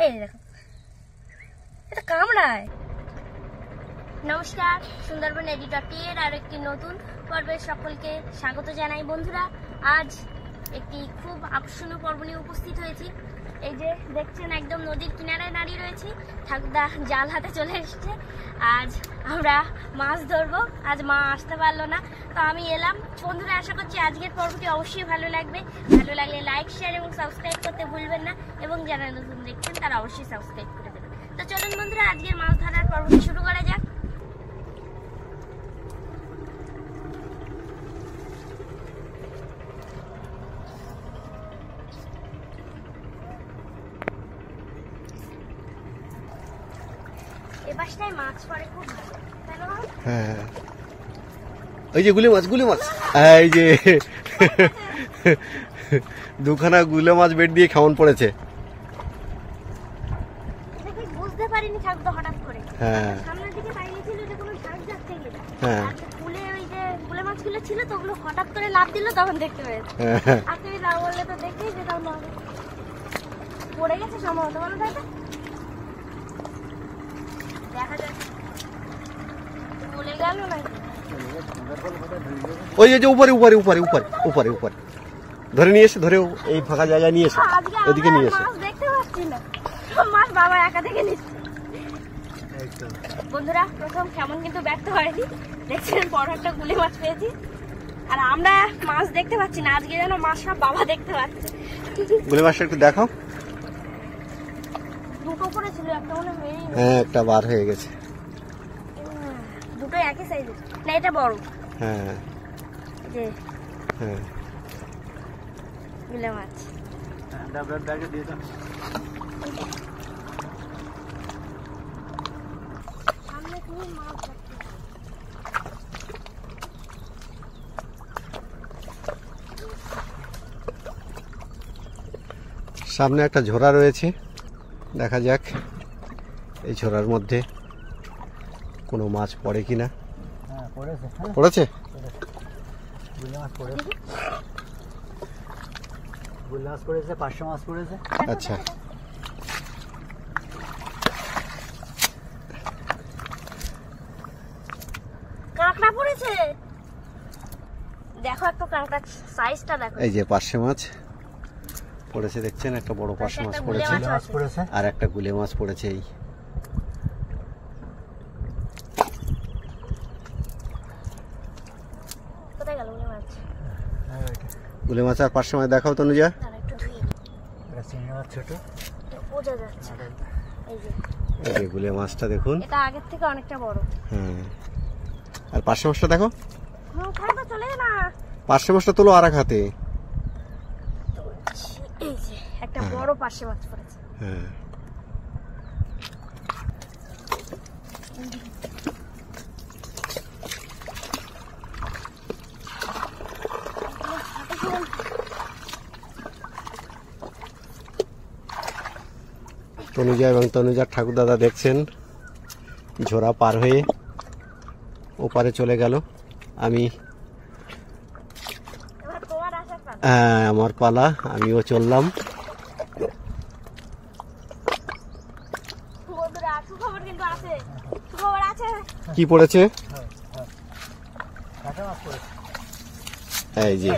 এই দেখো এটা কামড়ায়। নমস্কার, সুন্দরবন এডিটর-টির আর একটি নতুন পর্বে সকলকে স্বাগত জানাই। বন্ধুরা, আজ একটি খুব আকর্ষণীয় পর্ব নিয়ে উপস্থিত হয়েছি। এই যে দেখছেন, একদম নদীর কিনারায় দাঁড়িয়ে রয়েছি। ঠাকুরদা জাল হাতে চলে এসেছে। আজ আমরা মাছ ধরবো। আজ মা আসতে পারলো না, তো আমি এলাম। বন্ধুরা, আশা করছি আজকের পর্বটি অবশ্যই ভালো লাগবে। ভালো লাগলে লাইক, শেয়ার এবং সাবস্ক্রাইব করতে ভুলবেন না, এবং যারা নতুন দেখছেন তারা অবশ্যই সাবস্ক্রাইব করে দেবেন। তো চলুন বন্ধুরা, আজকের মাছ ধরার পর্বটি শুরু করা যাক। মাছ পড়ে খুব ভালো, তাই না? হ্যাঁ, ওই যে গুলে মাছ এই যে দুখানা গুলে মাছ বেড দিয়ে খাওয়ান পড়েছে। বুঝতে পারিনি ঠাকুরদা হঠাৎ করে। হ্যাঁ, সামনের দিকে তাকিয়েছিল যে কোনো ঝাঁক যাচ্ছে কিনা। হ্যাঁ, আর কুলে ওই যে গুলে মাছগুলো ছিল, তো ওগুলো হঠাৎ করে লাফ দিল, তখন দেখতে পেয়েছে। আর তুমি না বললে তো দেখেই যেতাম না। পড়ে গেছে সম্ভবত, বলো তাই না? দেখা যাক ওই যে উপরে উপরে উপরে উপরে উপরে উপরে ধরে নিয়ে এসে, ধরে এই ফাঁকা জায়গায় নিয়ে এসে, ওদিকে নিয়ে এসে। দেখতে পাচ্ছি না, মাছ বাবা একা থেকে নিচ্ছে। বন্ধুরা, প্রথম কেমন কিন্তু ব্যর্থ হয়নি। দেখছেন, বড় একটা গুলি মাছ পেয়েছি। আর আমরা মাছ দেখতে পাচ্ছি না আজকে, যেন মাছ সব বাবা দেখতে পাচ্ছে। গুলি মাছটা একটু দেখাও। দুটো করে ছিল, একটা মনে হয়। হ্যাঁ, একটা বার হয়ে গেছে। দুটো একই সাইজের না, এটা বড়। হ্যাঁ, যে হ্যাঁ, গুলে মাছ। সামনে একটা ঝোড়া রয়েছে, দেখা যাক এই ঝোড়ার মধ্যে কোনো মাছ পড়ে কিনা। পড়েছে, গুলে মাছ পড়েছে, গুলে মাছ পড়েছে, 500 মাছ পড়েছে। আচ্ছা, কাঁকড়া পড়েছে, দেখো একটু কাঁকড়ার সাইজটা দেখো। এই যে 500 মাছ পড়েছে, দেখছেন, একটা বড় 500 মাছ পড়েছে, আর একটা গুলে মাছ পড়েছে। এই কোথায় গেল গুলে মাছ? গুলে মাছ আর 500 মাছ দেখাও তনুজা। একটু ধুই, এটা চিংড়ি মাছ ছোট বোঝা যাচ্ছে। এই যে এই যে গুলে মাছটা দেখুন, এটা আগের থেকে অনেকটা বড়। হ্যাঁ, আর 500 মাছটা দেখো। খাইবা চলে না, 500 মাছটা তোলো আর এক হাতে। এই যে একটা বড় 500 মাছ পড়েছে। হ্যাঁ, তনুজা এবং তনুজার ঠাকুরদাদা দেখছেন ঝোড়া পার হয়ে ওপারে চলে গেল। আমি আমার পালা, আমিও চললাম। কি পড়েছে? এই যে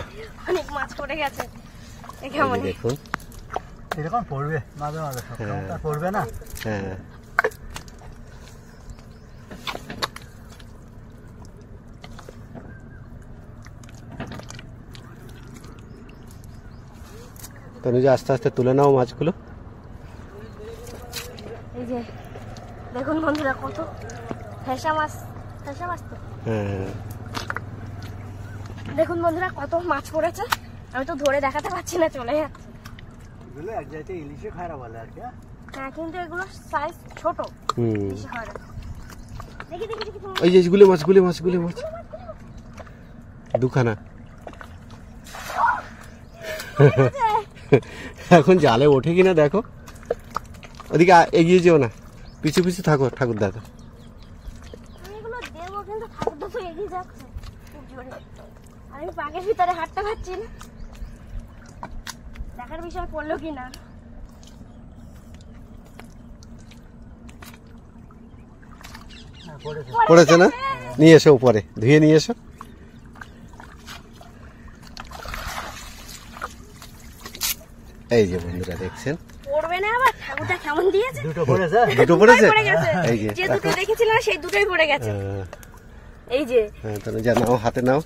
অনেক মাছ পড়ে গেছে, দেখুন। এরকম পড়বে মাঝে মাঝে, পড়বে না। হ্যাঁ, তনুজা আস্তে আস্তে তুলে নাও মাছগুলো। এই যে দেখুন বন্ধুরা, কত ফেসা মাছ তো। হ্যাঁ, দেখুন বন্ধুরা, কত মাছ পড়েছে। আমি তো ধরে দেখাতে পারছি না, চলে যাচ্ছে। এগুলো এক জায়গায় ইলিশে খায়রা বলে আর কি। হ্যাঁ, কিন্তু এগুলো সাইজ ছোট, বেশি হয় না। দেখি দেখি দেখি, ওই যে গুলে মাছ দুখানা। এখন জালে ওঠে কিনা দেখো। ওদিকে এগিয়ে যেও না, পিছু পিছু থাকো ঠাকুর দাদা। আমি এগুলো দেবো, কিন্তু ঠাকুরদা তো এগিয়ে যাচ্ছে খুব জোরে। আমি পাকের ভিতরে হাঁটতে পারছি না, দেখার বিষয় পড়লো কিনা। পড়েছে না? নিয়ে এসো উপরে, ধুয়ে নিয়ে এসো। এই যে বন্ধুরা দেখছেন, পড়বে না আবার, ঠাকুরটা কেমন দিয়েছে। দুটো পড়েছে। দুটো পড়েছে। পড়ে গেছে, এই যে যে দুটো দেখেছিলাম সেই দুটোই পড়ে গেছে। এই যে তাহলে যা নাও, হাতে নাও।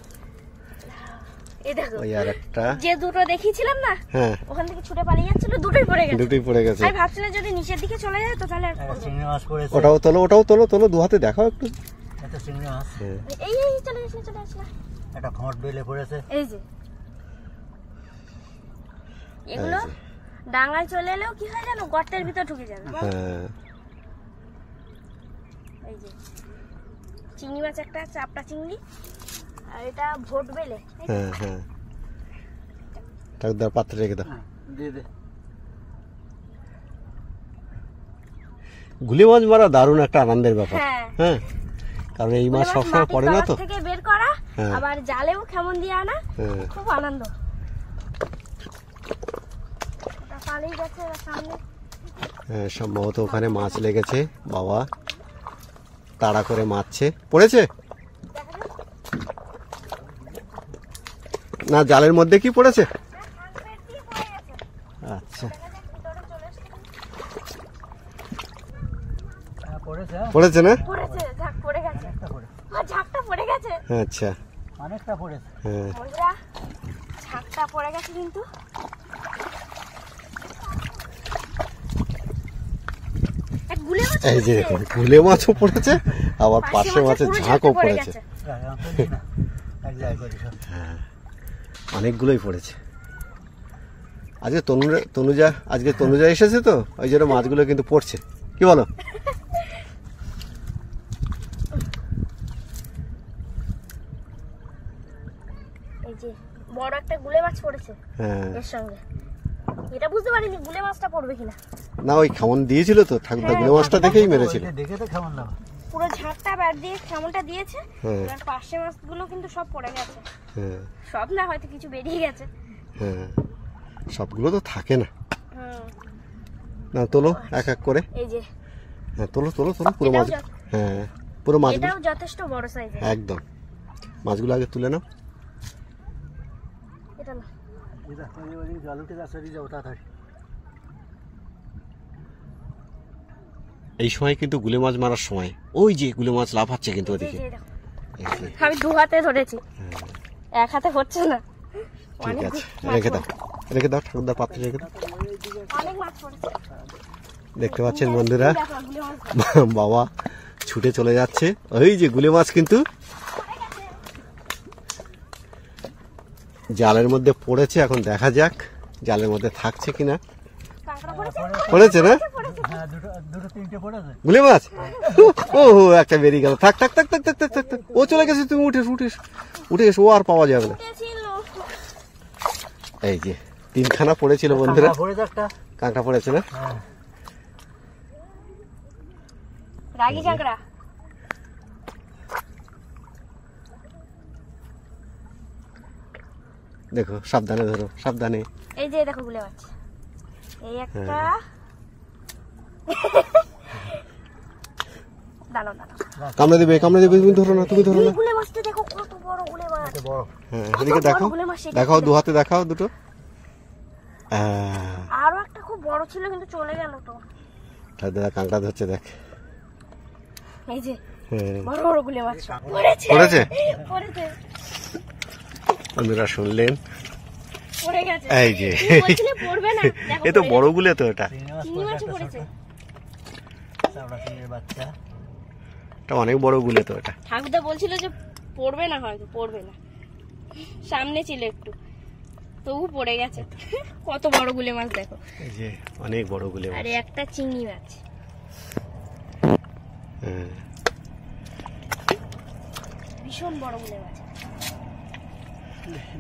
এই দেখো, ওই আর একটা, যে দুটো দেখিয়েছিলাম না, হ্যাঁ ওখান থেকে ছুটে পালিয়ে যাচ্ছিল, দুটোই পড়ে গেছে। দুটোই পড়ে গেছে। আমি ভাবছিলাম যদি নিচের দিকে চলে যায় তো তাহলে আর একটা পড়বে না। চিংড়ি মাছ পড়েছে। ওটাও তোলো, ওটাও তোলো, তোলো দু হাতে দেখাও একটু। একটা চিংড়ি মাছ। হ্যাঁ, এই এই চলে আসলে চলে আসলে। একটা খড় বেলে পড়েছে। এই যে এগুলো ডাঙায় চলে এলেও কি হয় জানো, গর্তের ভিতর ঢুকে যাবে। হ্যাঁ এই যে চিংড়ি মাছ, একটা চাপটা চিংড়ি, আর এটা ভোট বেলে। হ্যাঁ হ্যাঁ, ঠাকুরদার পাত্রে রেখে দাও। দিয়ে দে। গুলি মাছ মারা দারুণ একটা আনন্দের ব্যাপার। হ্যাঁ, হ্যাঁ, কারণ এই মাছ সবসময় মাটির পড়ে না তো। তলা থেকে বের করা, হ্যাঁ। আবার জালেও কেমন দিয়ে আনা, হ্যাঁ খুব আনন্দ। ওটা পালিয়ে গেছে ওরা সামনে। হ্যাঁ, সম্ভবত ওখানে মাছ লেগেছে, বাবা তাড়া করে মারছে। পড়েছে না, জালের মধ্যে কি পড়েছে? আচ্ছা, হ্যাঁ, পড়েছে। পড়েছে না? পড়েছে, ঝাঁক পড়ে গেছে। একটা পড়ে। ঝাঁকটা পড়ে গেছে আচ্ছা, অনেকটা পড়েছে। হ্যাঁ বন্ধুরা, ঝাঁকটা পড়ে গেছে কিন্তু। এক গুলে মাছ এই যে পড়েছে। দেখুন, গুলে মাছও পড়েছে, আবার পার্শে পার্শে মাছের পুরো ঝাঁকও পড়ে পড়েছে। গেছে। এখন তো নিই না। এক জায়গায় করি সব। হ্যাঁ, অনেকগুলোই পড়েছে। আজকে তনুজা এসেছে তো, ওই জন্য মাছগুলো কিন্তু পড়ছে। কি বলো? এই যে বড় একটা গুলে মাছ পড়েছে হ্যাঁ, এর সঙ্গে। এটা বুঝতে পারিনি গুলে মাছটা পড়বে কিনা। না ওই খামন দিয়েছিল তো, ঠাকুরদা গুলে মাছটা দেখেই মেরেছিল। ওইটা দেখে তো কেমন লাগলো। পুরো ঝাঁকটা ব্যাট দিয়ে কেমনটা দিয়েছে। হ্যাঁ এবার পাশে মাছগুলো কিন্তু সব পড়ে গেছে। হ্যাঁ সব না, হয়তো কিছু বেরিয়ে গেছে। হ্যাঁ, সবগুলো তো থাকে না। হুম, না তোলো এক এক করে। এই যে হ্যাঁ তোলো তোলো তোলো, পুরো এটাও মাছ। হ্যাঁ, পুরো মাছগুলো এটাও যথেষ্ট বড় সাইজের। একদম। মাছগুলো আগে তুলে নাও। এটা না, ওই জল উঠে যাচ্ছে, ওই যাবো তাড়াতাড়ি। এই সময় কিন্তু গুলে মাছ মারার সময়, ওই যে গুলে মাছ লাফাচ্ছে কিন্তু এই ওদিকে। যে দেখো, এই যে, আমি দু হাতে ধরেছি, এক হাতে হচ্ছে না। ঠিক অনেক আছে, মাছ রেখে দাও পড়েছে। রেখে দাও, ঠাকুরদার পাত্রে রেখে দাও। অনেক মাছ পড়েছে। দেখতে পাচ্ছেন বন্ধুরা, দেখো, গুলে মাছ বাবা ছুটে চলে যাচ্ছে। ওই যে গুলে মাছ কিন্তু জালের মধ্যে পড়েছে। এখন দেখা যাক জালের মধ্যে থাকছে কিনা। কাঁকড়া পড়েছে। পড়েছে না হ্যাঁ, দুটো তিনটে পড়েছে। গুলে মাছ? ও একটা বেরিয়ে গেল। থাক থাক থাক থাক থাক থাক থাক থাক। ও চলে গেছে, তুমি উঠে এসো, উঠে এসো, উঠে এসো, ও আর পাওয়া যাবে না। উঠেছিল। এই যে তিনখানা পড়েছিল বন্ধুরা, কাঁকড়া পড়েছে একটা। কাঁকড়া পড়েছে না? হ্যাঁ, রাগি কাঁকড়া। দেখো সাবধানে ধরো, সাবধানে। এই যে দেখো গুলে মাছ, এই একটা। দাঁড়াও দাঁড়াও, কামড়ে দেবে, কামড়ে দেবে, তুমি ধরো না, তুমি ধরো না। এই গুলে মাছটা দেখো কত বড় গুলে মাছ। এটা বড়। হ্যাঁ, এদিকে দেখাও, গুলে মাছ সেটা দেখাও ছিল। দু হাতে দেখাও দুটো। হ্যাঁ, আরো একটা খুব বড় ছিল কিন্তু চলে গেল তো। দাদা কাঁকড়া ধরছে দেখ। এই যে হ্যাঁ, বড় বড় গুলে মাছ পড়েছে পড়েছে? পড়েছে, বন্ধুরা শুনলেন, পড়ে গেছে। এই যে তুমি বলছিলে পড়বে না, দেখো এ তো পড়ে বড় গেছে। গুলে তো এটা। চিংড়ি মাছ চিংড়ি পড়েছে মাছও একটা পড়েছে। ছোট। চাপড়া চিংড়ির বাচ্চা। এটা অনেক বড় গুলে তো এটা। ঠাকুরদা বলছিল যে পড়বে না, হয়তো পড়বে না, সামনে ছিল একটু, তবু পড়ে গেছে। কত বড় গুলে মাছ দেখো। এই যে অনেক বড় গুলে মাছ। আরে একটা চিংড়ি মাছ, হ্যাঁ, ভীষণ বড় গুলে মাছ।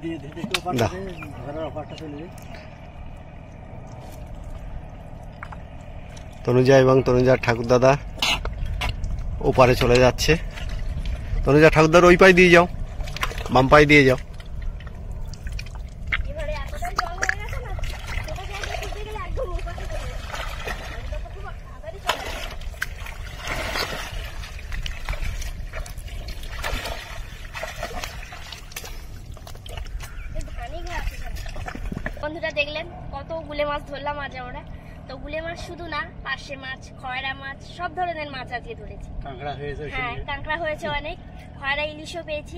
দিয়ে দিতে একটু ওপারটা দাও। দে, ঘরের ওপারটা চলে যায়। তনুজা এবং তনুজার ঠাকুরদাদা ওপারে চলে যাচ্ছে। তনুজা ঠাকুরদার ওই পায়ে দিয়ে যাও, বাম পায়ে দিয়ে যাও। এবারে এতটাই জল হয়ে গেছে না, ছোট জায়গায় ছুটে গেলে একদম ওপাশে চলে যাবে। ঠাকুরদা তো খুব তাড়াতাড়ি চলে আসে। বন্ধুরা দেখলেন কত গুলে মাছ ধরলাম আজ আমরা। তো গুলে মাছ শুধু না, পার্শে মাছ, খয়রা মাছ, সব ধরনের মাছ আজকে ধরেছি। কাঁকড়া হয়েছে। হ্যাঁ, কাঁকড়া হয়েছে অনেক, খয়রা ইলিশও পেয়েছি।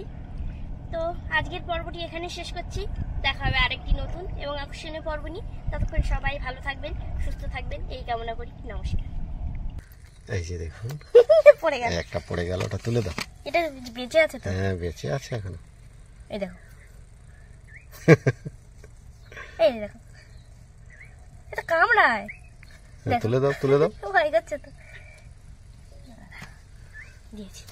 তো আজকের পর্বটি এখানে শেষ করছি। দেখা হবে আরেকটি নতুন এবং আকর্ষণীয় পর্ব নিয়ে। ততক্ষণ সবাই ভালো থাকবেন, সুস্থ থাকবেন এই কামনা করি। নমস্কার। এই যে দেখুন পড়ে গেল, একটা পড়ে গেল, ওটা তুলে দাও। এটা বেঁচে আছে তো? হ্যাঁ বেঁচে আছে এখনো। এই দেখো, এই দেখো, এটা কামড়ায়। তুলে দাও তুলে দাও। হয়ে যাচ্ছে তো, দিয়েছি।